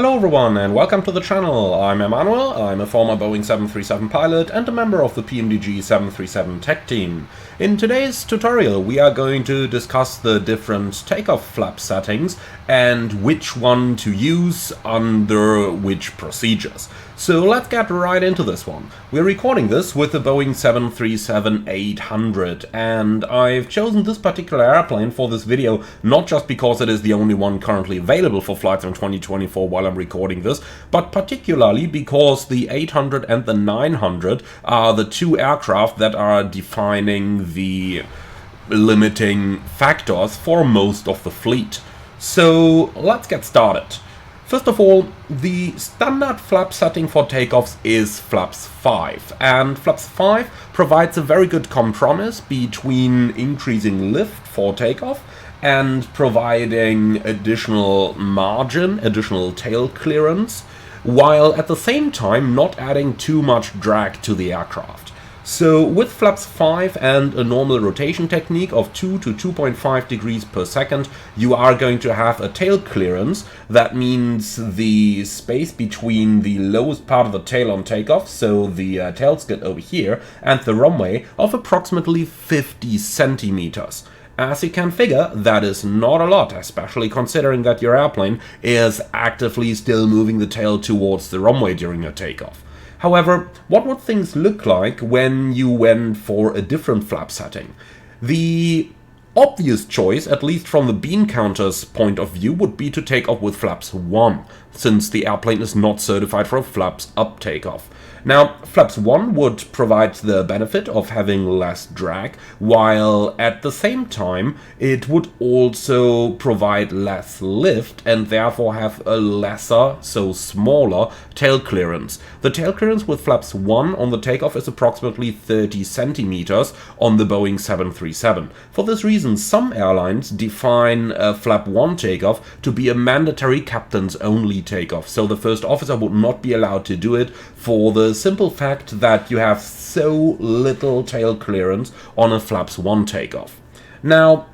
Hello everyone and welcome to the channel. I'm Emmanuel, I'm a former Boeing 737 pilot and a member of the PMDG 737 tech team. In today's tutorial we are going to discuss the different takeoff flap settings and which one to use under which procedures. So let's get right into this one. We're recording this with the Boeing 737-800 and I've chosen this particular airplane for this video not just because it is the only one currently available for flights in 2024 while I'm recording this, but particularly because the 800 and the 900 are the two aircraft that are defining the limiting factors for most of the fleet. So let's get started. First of all, the standard flap setting for takeoffs is flaps 5, and flaps 5 provides a very good compromise between increasing lift for takeoff and providing additional margin, additional tail clearance, while at the same time not adding too much drag to the aircraft. So with flaps 5 and a normal rotation technique of 2 to 2.5 degrees per second, you are going to have a tail clearance. That means the space between the lowest part of the tail on takeoff, so the tail skid over here, and the runway of approximately 50 centimeters. As you can figure, that is not a lot, especially considering that your airplane is actively still moving the tail towards the runway during a takeoff. However, what would things look like when you went for a different flap setting? The obvious choice, at least from the bean counter's point of view, would be to take off with flaps 1, since the airplane is not certified for a flaps up takeoff. Now, flaps 1 would provide the benefit of having less drag, while at the same time it would also provide less lift and therefore have a lesser, so smaller, tail clearance. The tail clearance with flaps 1 on the takeoff is approximately 30 centimeters on the Boeing 737. For this reason, some airlines define a flap 1 takeoff to be a mandatory captain's only takeoff, so the first officer would not be allowed to do it for the simple fact that you have so little tail clearance on a flaps 1 takeoff. Now,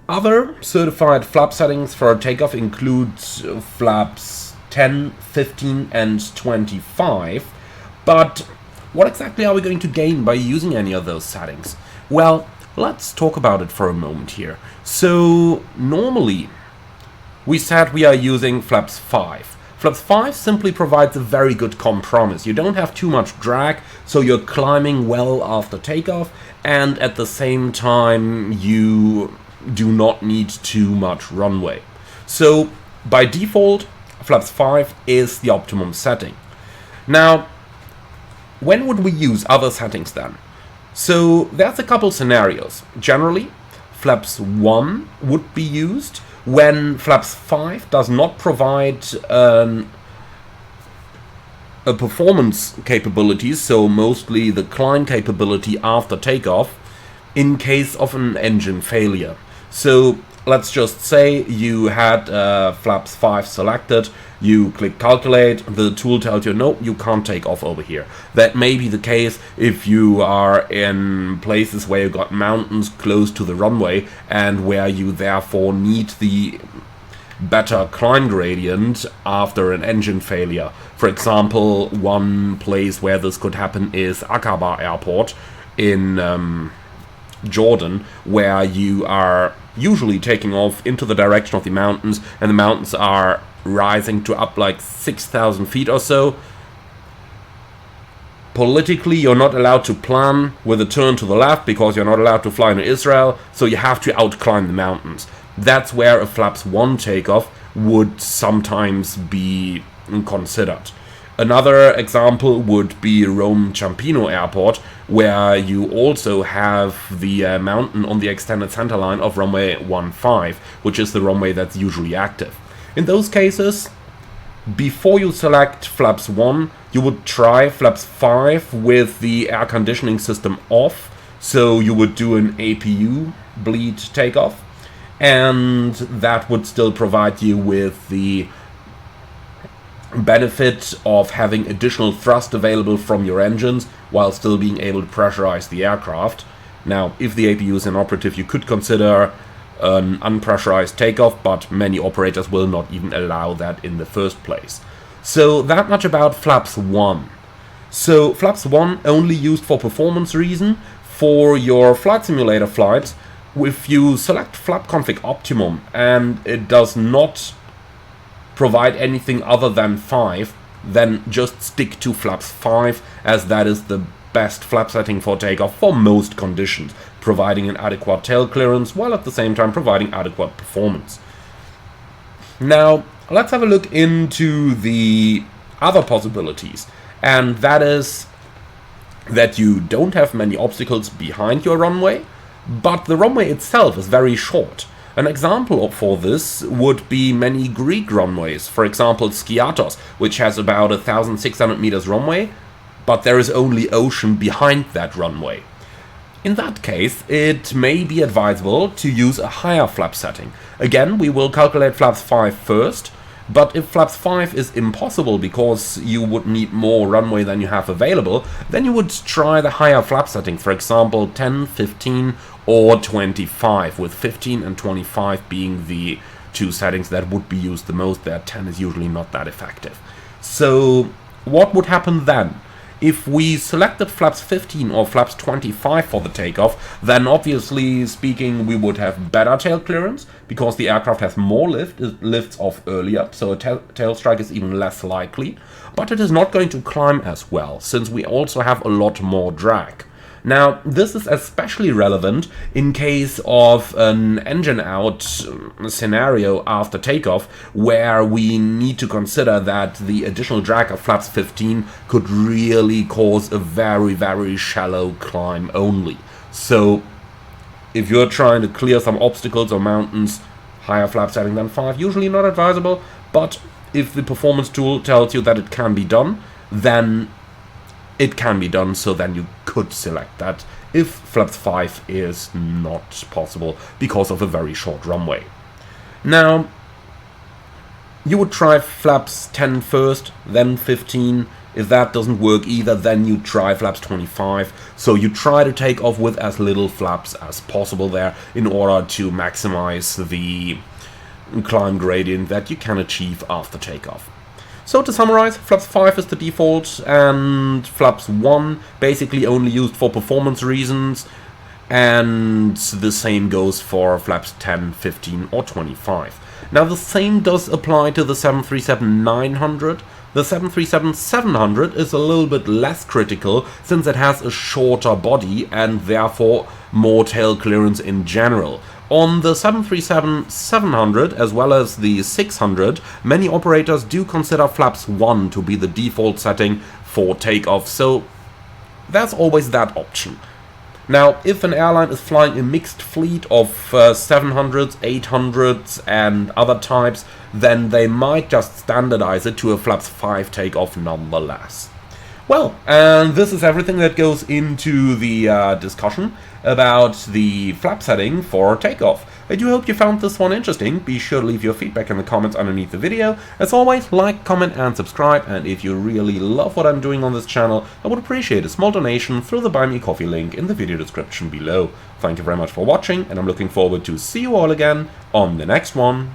other certified flap settings for a takeoff include flaps 10, 15 and 25, but what exactly are we going to gain by using any of those settings? Well, let's talk about it for a moment here. So normally we said we are using flaps 5. Flaps 5 simply provides a very good compromise. You don't have too much drag, so you're climbing well after takeoff, and at the same time you do not need too much runway. So by default, flaps 5 is the optimum setting. Now, when would we use other settings then? So there's a couple scenarios. Generally, flaps 1 would be used when flaps 5 does not provide a performance capability, so mostly the climb capability after takeoff, in case of an engine failure. So let's just say you had flaps 5 selected, you click calculate, the tool tells you no, you can't take off over here. That may be the case if you are in places where you got mountains close to the runway and where you therefore need the better climb gradient after an engine failure. For example, one place where this could happen is Aqaba Airport in Jordan, where you are usually taking off into the direction of the mountains, and the mountains are rising to up like 6,000 feet or so. Politically, you're not allowed to plan with a turn to the left because you're not allowed to fly into Israel, so you have to outclimb the mountains. That's where a flaps 1 takeoff would sometimes be considered. Another example would be Rome Ciampino Airport, where you also have the mountain on the extended center line of runway 15, which is the runway that's usually active. In those cases, before you select flaps 1, you would try flaps 5 with the air conditioning system off, so you would do an APU bleed takeoff, and that would still provide you with the benefit of having additional thrust available from your engines while still being able to pressurize the aircraft. Now, if the APU is inoperative, you could consider an unpressurized takeoff, but many operators will not even allow that in the first place. So that much about flaps 1. So flaps 1 only used for performance reason. For your flight simulator flights, if you select flap config optimum and it does not provide anything other than 5, then just stick to flaps 5, as that is the best flap setting for takeoff for most conditions, providing an adequate tail clearance while at the same time providing adequate performance. Now let's have a look into the other possibilities, and that is that you don't have many obstacles behind your runway, but the runway itself is very short. An example for this would be many Greek runways, for example Skiathos, which has about 1,600 meters runway, but there is only ocean behind that runway. In that case, it may be advisable to use a higher flap setting. Again, we will calculate flaps 5 first, but if flaps 5 is impossible because you would need more runway than you have available, then you would try the higher flap setting, for example 10, 15 or 25, with 15 and 25 being the two settings that would be used the most. There 10 is usually not that effective. So what would happen then? If we selected flaps 15 or flaps 25 for the takeoff, then obviously speaking we would have better tail clearance, because the aircraft has more lift, it lifts off earlier, so a tail strike is even less likely, but it is not going to climb as well, since we also have a lot more drag. Now, this is especially relevant in case of an engine out scenario after takeoff, where we need to consider that the additional drag of flaps 15 could really cause a very, very shallow climb only. So, if you're trying to clear some obstacles or mountains, higher flap setting than 5, usually not advisable, but if the performance tool tells you that it can be done, then it can be done, so then you could select that if flaps 5 is not possible because of a very short runway. Now, you would try flaps 10 first, then 15. If that doesn't work either, then you try flaps 25. So you try to take off with as little flaps as possible there in order to maximize the climb gradient that you can achieve after takeoff. So to summarize, flaps 5 is the default, and flaps 1 basically only used for performance reasons, and the same goes for flaps 10, 15 or 25. Now the same does apply to the 737-900. The 737-700 is a little bit less critical, since it has a shorter body and therefore more tail clearance in general. On the 737-700 as well as the 600, many operators do consider flaps 1 to be the default setting for takeoff, so there's always that option. Now, if an airline is flying a mixed fleet of 700s, 800s and other types, then they might just standardize it to a flaps 5 takeoff nonetheless. Well, and this is everything that goes into the discussion about the flap setting for takeoff. I do hope you found this one interesting. Be sure to leave your feedback in the comments underneath the video. As always, like, comment and subscribe, and if you really love what I'm doing on this channel, I would appreciate a small donation through the Buy Me Coffee link in the video description below. Thank you very much for watching, and I'm looking forward to see you all again on the next one.